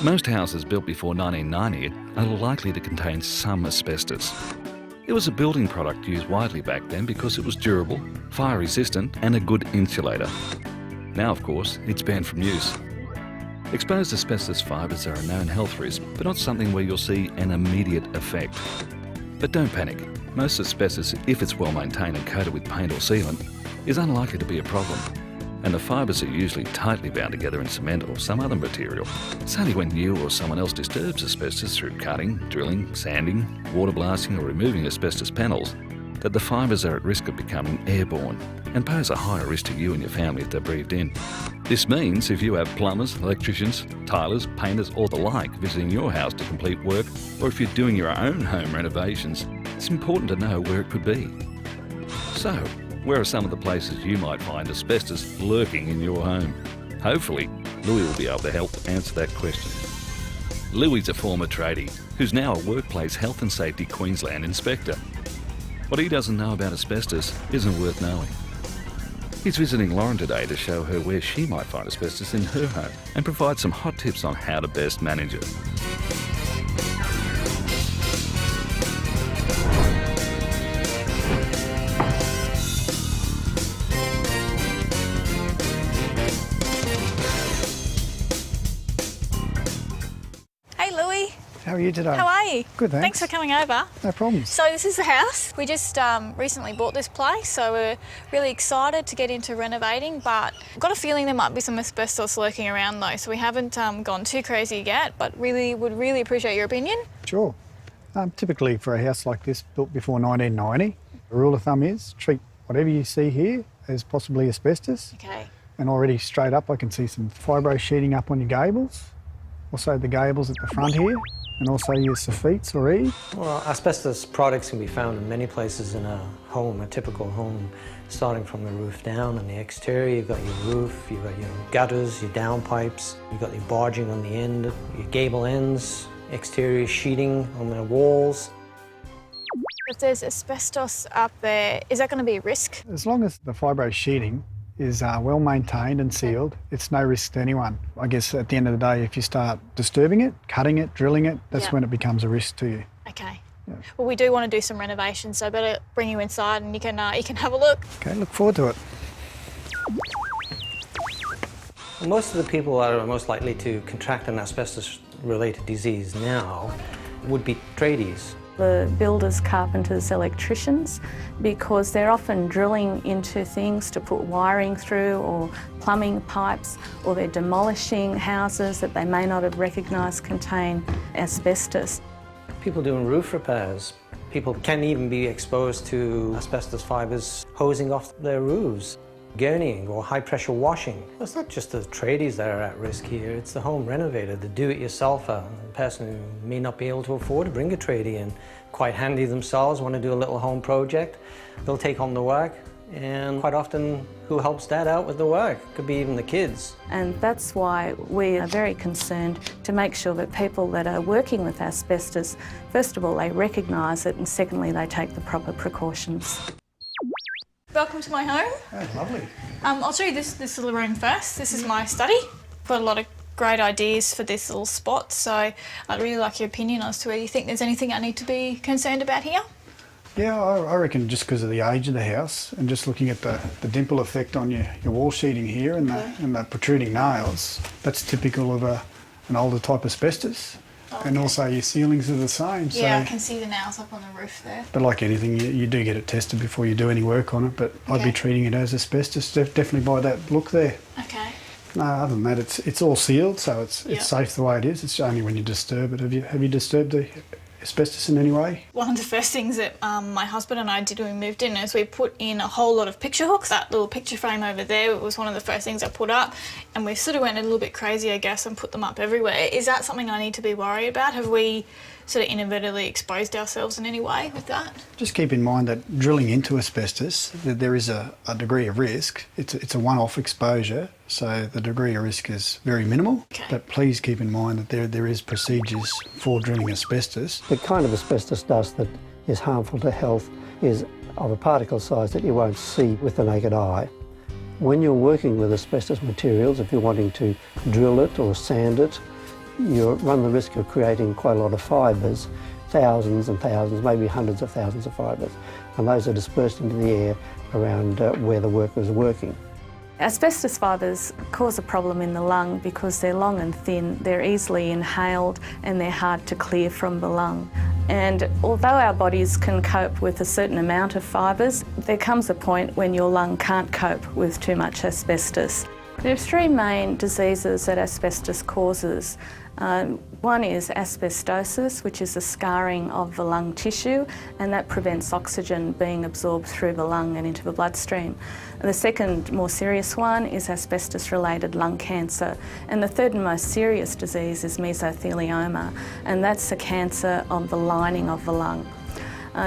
Most houses built before 1990 are likely to contain some asbestos. It was a building product used widely back then because it was durable, fire resistant and a good insulator. Now, of course, it's banned from use. Exposed asbestos fibres are a known health risk, but not something where you'll see an immediate effect. But don't panic. Most asbestos, if it's well maintained and coated with paint or sealant, is unlikely to be a problem. And the fibres are usually tightly bound together in cement or some other material. It's only when you or someone else disturbs asbestos through cutting, drilling, sanding, water blasting or removing asbestos panels that the fibres are at risk of becoming airborne and pose a higher risk to you and your family if they're breathed in. This means if you have plumbers, electricians, tilers, painters or the like visiting your house to complete work, or if you're doing your own home renovations, it's important to know where it could be. So, where are some of the places you might find asbestos lurking in your home? Hopefully, Louis will be able to help answer that question. Louis is a former tradie who's now a Workplace Health and Safety Queensland inspector. What he doesn't know about asbestos isn't worth knowing. He's visiting Lauren today to show her where she might find asbestos in her home and provide some hot tips on how to best manage it. How are you today? How are you? Good, thanks. Thanks for coming over. No problems. So this is the house. We just recently bought this place, so we're really excited to get into renovating, but I've got a feeling there might be some asbestos lurking around though, so we haven't gone too crazy yet, but would really appreciate your opinion. Sure. Typically for a house like this built before 1990, the rule of thumb is treat whatever you see here as possibly asbestos. Okay. And already straight up I can see some fibro sheeting up on your gables, also the gables at the front here, and also your sophites or eaves. Well, asbestos products can be found in many places in a home, a typical home, starting from the roof down. On the exterior, you've got your roof, you've got your gutters, your downpipes, you've got your barging on the end, your gable ends, exterior sheeting on the walls. If there's asbestos up there, is that going to be a risk? As long as the fibro sheeting is well maintained and sealed, it's no risk to anyone. I guess at the end of the day, if you start disturbing it, cutting it, drilling it, that's when it becomes a risk to you. Okay. Yeah. Well, we do want to do some renovations, so I better bring you inside and you can have a look. Okay, look forward to it. Well, most of the people that are most likely to contract an asbestos-related disease now would be tradies. The builders, carpenters, electricians, because they're often drilling into things to put wiring through or plumbing pipes, or they're demolishing houses that they may not have recognised contain asbestos. People doing roof repairs. People can even be exposed to asbestos fibres hosing off their roofs. Gurneying or high-pressure washing. It's not just the tradies that are at risk here, it's the home renovator, the do-it-yourselfer, the person who may not be able to afford to bring a tradie in. Quite handy themselves, want to do a little home project. They'll take on the work, and quite often who helps dad out with the work? Could be even the kids. And that's why we are very concerned to make sure that people that are working with asbestos, first of all, they recognise it, and secondly, they take the proper precautions. Welcome to my home. Oh, lovely. I'll show you this little room first. This is my study. Got a lot of great ideas for this little spot, so I'd really like your opinion as to whether you think there's anything I need to be concerned about here. Yeah, I reckon just because of the age of the house and just looking at the dimple effect on your wall sheeting here and the protruding nails, that's typical of an older type asbestos. Okay. And also your ceilings are the same. Yeah, so, I can see the nails up on the roof there. But like anything, you do get it tested before you do any work on it, but I'd be treating it as asbestos, definitely by that look there. Okay. No, other than that, it's all sealed, so it's safe the way it is. It's only when you disturb it. Have you disturbed the asbestos in any way? One of the first things that my husband and I did when we moved in is we put in a whole lot of picture hooks. That little picture frame over there was one of the first things I put up, and we sort of went a little bit crazy, I guess, and put them up everywhere. Is that something I need to be worried about? Have we sort of inadvertently exposed ourselves in any way with that? Just keep in mind that drilling into asbestos, that there is a degree of risk. It's a one-off exposure, so the degree of risk is very minimal. Okay. But please keep in mind that there is procedures for drilling asbestos. The kind of asbestos dust that is harmful to health is of a particle size that you won't see with the naked eye. When you're working with asbestos materials, if you're wanting to drill it or sand it, you run the risk of creating quite a lot of fibres, thousands and thousands, maybe hundreds of thousands of fibres, and those are dispersed into the air around where the worker is working. Asbestos fibres cause a problem in the lung because they're long and thin, they're easily inhaled and they're hard to clear from the lung. And although our bodies can cope with a certain amount of fibres, there comes a point when your lung can't cope with too much asbestos. There's three main diseases that asbestos causes. One is asbestosis, which is the scarring of the lung tissue, and that prevents oxygen being absorbed through the lung and into the bloodstream. And the second, more serious one, is asbestos-related lung cancer. And the third and most serious disease is mesothelioma, and that's a cancer of the lining of the lung.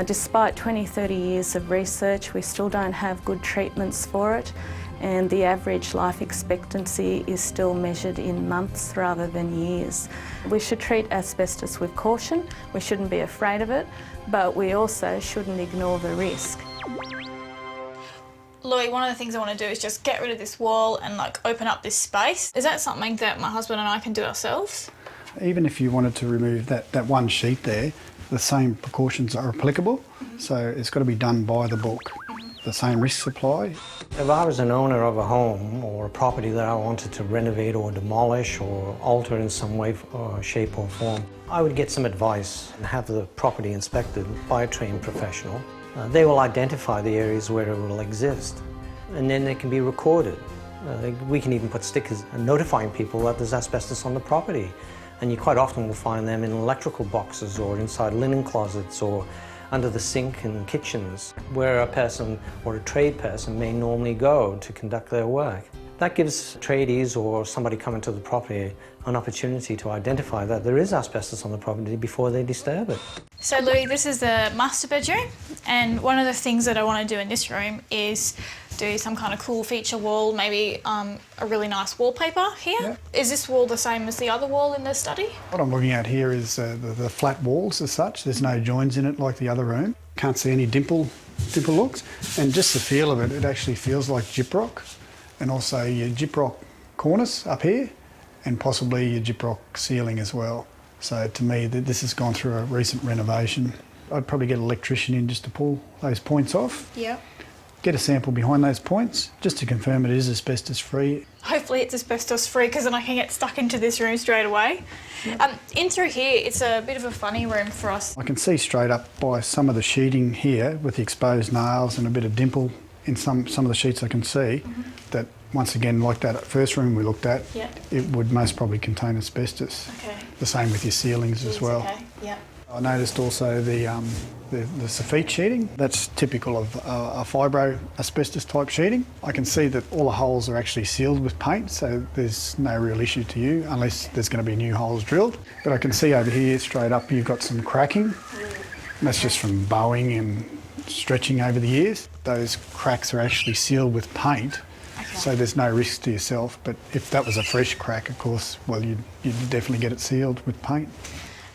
Despite 20-30 years of research, we still don't have good treatments for it, and the average life expectancy is still measured in months rather than years. We should treat asbestos with caution, we shouldn't be afraid of it, but we also shouldn't ignore the risk. Louis, one of the things I want to do is just get rid of this wall and like open up this space. Is that something that my husband and I can do ourselves? Even if you wanted to remove that one sheet there, the same precautions are applicable, so it's got to be done by the book. The same risks apply. If I was an owner of a home or a property that I wanted to renovate or demolish or alter in some way, shape or form, I would get some advice and have the property inspected by a trained professional. They will identify the areas where it will exist, and then they can be recorded. We can even put stickers notifying people that there's asbestos on the property, and you quite often will find them in electrical boxes or inside linen closets or under the sink in kitchens, where a person or a trade person may normally go to conduct their work. That gives tradies or somebody coming to the property an opportunity to identify that there is asbestos on the property before they disturb it. So Louis, this is the master bedroom, and one of the things that I want to do in this room is do some kind of cool feature wall, maybe a really nice wallpaper here. Yeah. Is this wall the same as the other wall in the study? What I'm looking at here is the flat walls as such. There's no joins in it like the other room. Can't see any dimple looks, and just the feel of it, it actually feels like gyprock, and also your gyprock cornice up here, and possibly your gyprock ceiling as well. So to me, this has gone through a recent renovation. I'd probably get an electrician in just to pull those points off. Yeah. Get a sample behind those points just to confirm it is asbestos free. Hopefully it's asbestos free, because then I can get stuck into this room straight away. In through here, it's a bit of a funny room for us. I can see straight up by some of the sheeting here with the exposed nails and a bit of dimple in some of the sheets I can see that once again, like that first room we looked at, it would most probably contain asbestos. Okay. The same with your ceilings as well. Okay. Yeah. I noticed also the soffit sheeting. That's typical of a fibro asbestos type sheeting. I can see that all the holes are actually sealed with paint, so there's no real issue to you unless there's going to be new holes drilled. But I can see over here straight up you've got some cracking. And that's just from bowing and stretching over the years. Those cracks are actually sealed with paint. So there's no risk to yourself, but if that was a fresh crack, of course, well, you'd definitely get it sealed with paint.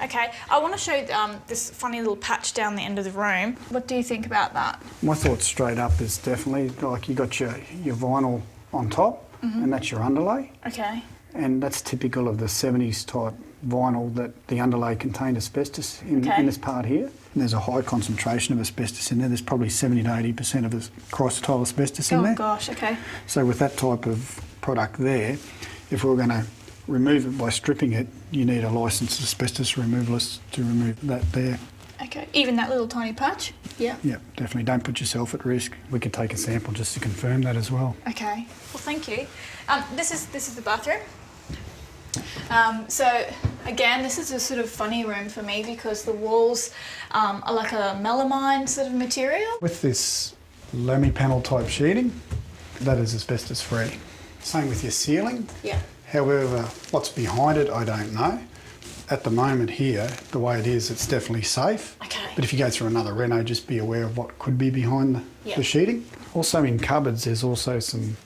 Okay, I want to show this funny little patch down the end of the room. What do you think about that? My thought straight up is definitely like you got your vinyl on top, and that's your underlay. Okay. And that's typical of the 70s type vinyl that the underlay contained asbestos in this part here. And there's a high concentration of asbestos in there. There's probably 70 to 80% of chrysotile asbestos in there. Oh gosh, okay. So with that type of product there, if we were going to remove it by stripping it, you need a licensed asbestos removalist to remove that there. Okay, even that little tiny patch? Yeah. Yeah, definitely. Don't put yourself at risk. We could take a sample just to confirm that as well. Okay, well thank you. This is the bathroom. So again, this is a sort of funny room for me because the walls are like a melamine sort of material. With this Lamy panel type sheeting, that is asbestos free. Same with your ceiling. Yeah. However, what's behind it, I don't know. At the moment here, the way it is, it's definitely safe. Okay. But if you go through another reno, just be aware of what could be behind the sheeting. Also in cupboards, there's also some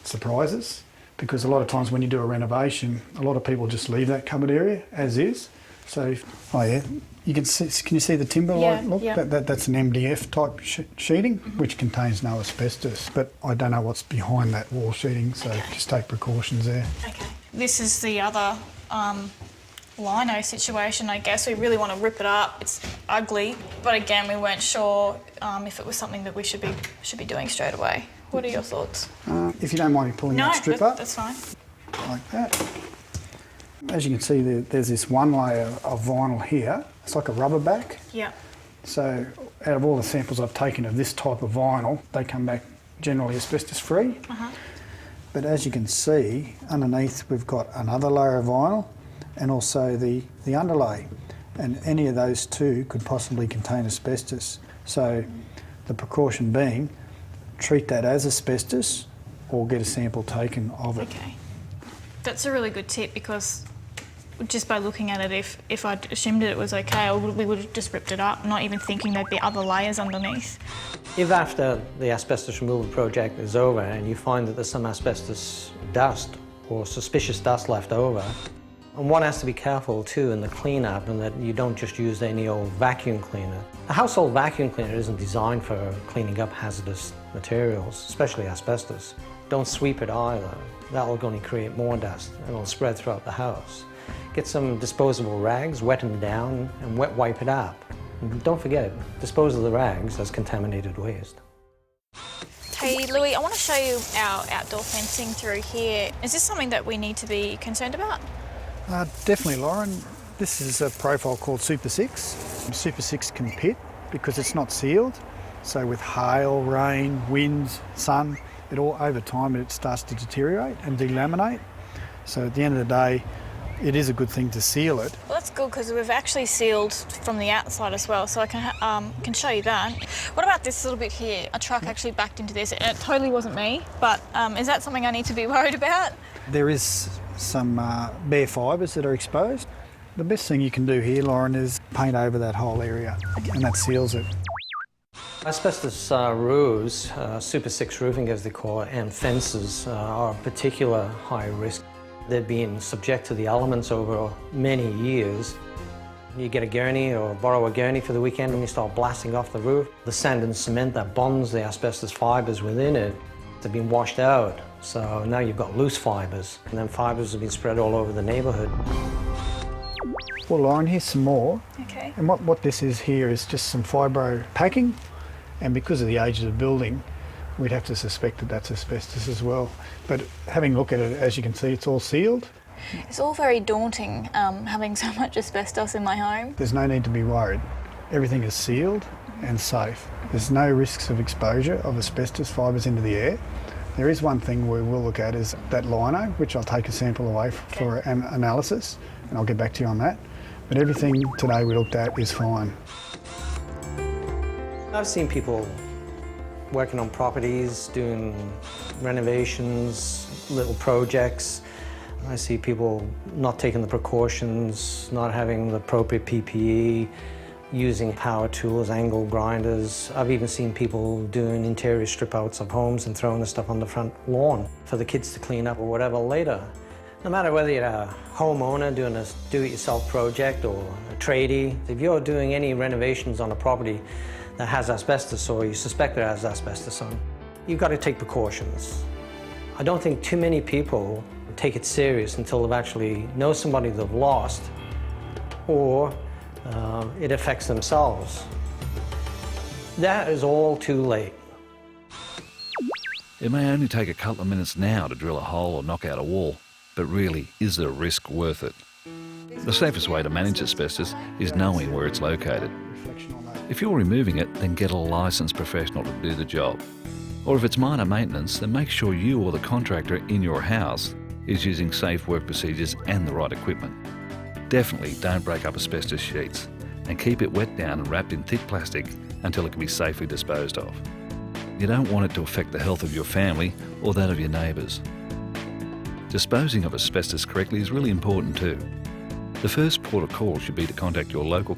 surprises, because a lot of times when you do a renovation, a lot of people just leave that cupboard area as is. So, you can you see the timber light? Look, that's an MDF type sheeting, which contains no asbestos. But I don't know what's behind that wall sheeting, so just take precautions there. Okay. This is the other lino situation, I guess. We really want to rip it up. It's ugly, but again, we weren't sure if it was something that we should be doing straight away. What are your thoughts? If you don't mind me pulling that strip up. That's fine. Like that. As you can see, there's this one layer of vinyl here. It's like a rubber back. Yeah. So out of all the samples I've taken of this type of vinyl, they come back generally asbestos free. But as you can see, underneath we've got another layer of vinyl and also the underlay. And any of those two could possibly contain asbestos. So the precaution being, treat that as asbestos or get a sample taken of it. Okay. That's a really good tip, because just by looking at it, if I'd assumed it was okay, we would have just ripped it up, not even thinking there'd be other layers underneath. If after the asbestos removal project is over and you find that there's some asbestos dust or suspicious dust left over, and one has to be careful too in the cleanup, and that you don't just use any old vacuum cleaner. A household vacuum cleaner isn't designed for cleaning up hazardous materials, especially asbestos. Don't sweep it either. That'll only create more dust and it'll spread throughout the house. Get some disposable rags, wet them down and wet wipe it up. And don't forget, dispose of the rags as contaminated waste. Hey Louis, I want to show you our outdoor fencing through here. Is this something that we need to be concerned about? Definitely, Lauren. This is a profile called Super 6. Super 6 can pit because it's not sealed. So with hail, rain, winds, sun, over time it starts to deteriorate and delaminate. So at the end of the day, it is a good thing to seal it. Well, that's good, because we've actually sealed from the outside as well, so I can show you that. What about this little bit here? A truck actually backed into this. It totally wasn't me, but is that something I need to be worried about? There is some bare fibres that are exposed. The best thing you can do here, Lauren, is paint over that whole area, and that seals it. Asbestos roofs, Super 6 roofing as they call it, and fences are a particular high risk. They've been subject to the elements over many years. You get a gurney or borrow a gurney for the weekend and you start blasting off the roof. The sand and cement that bonds the asbestos fibres within it have been washed out. So now you've got loose fibres, and then fibres have been spread all over the neighbourhood. Well, Lauren, here's some more. Okay. And what this is here is just some fibro packing, and because of the age of the building, we'd have to suspect that that's asbestos as well. But having a look at it, as you can see, it's all sealed. It's all very daunting, having so much asbestos in my home. There's no need to be worried. Everything is sealed and safe. There's no risks of exposure of asbestos fibres into the air. There is one thing we will look at, is that lino, which I'll take a sample away for an analysis, and I'll get back to you on that. But everything today we looked at is fine. I've seen people working on properties, doing renovations, little projects. I see people not taking the precautions, not having the appropriate PPE, using power tools, angle grinders. I've even seen people doing interior strip outs of homes and throwing the stuff on the front lawn for the kids to clean up or whatever later. No matter whether you're a homeowner doing a do-it-yourself project or a tradie, if you're doing any renovations on a property that has asbestos or you suspect it has asbestos on, you've got to take precautions. I don't think too many people take it serious until they've actually know somebody they've lost, or it affects themselves. That is all too late. It may only take a couple of minutes now to drill a hole or knock out a wall, but really, is the risk worth it? The safest way to manage asbestos is knowing where it's located. If you're removing it, then get a licensed professional to do the job. Or if it's minor maintenance, then make sure you or the contractor in your house is using safe work procedures and the right equipment. Definitely don't break up asbestos sheets, and keep it wet down and wrapped in thick plastic until it can be safely disposed of. You don't want it to affect the health of your family or that of your neighbours. Disposing of asbestos correctly is really important too. The first port of call should be to contact your local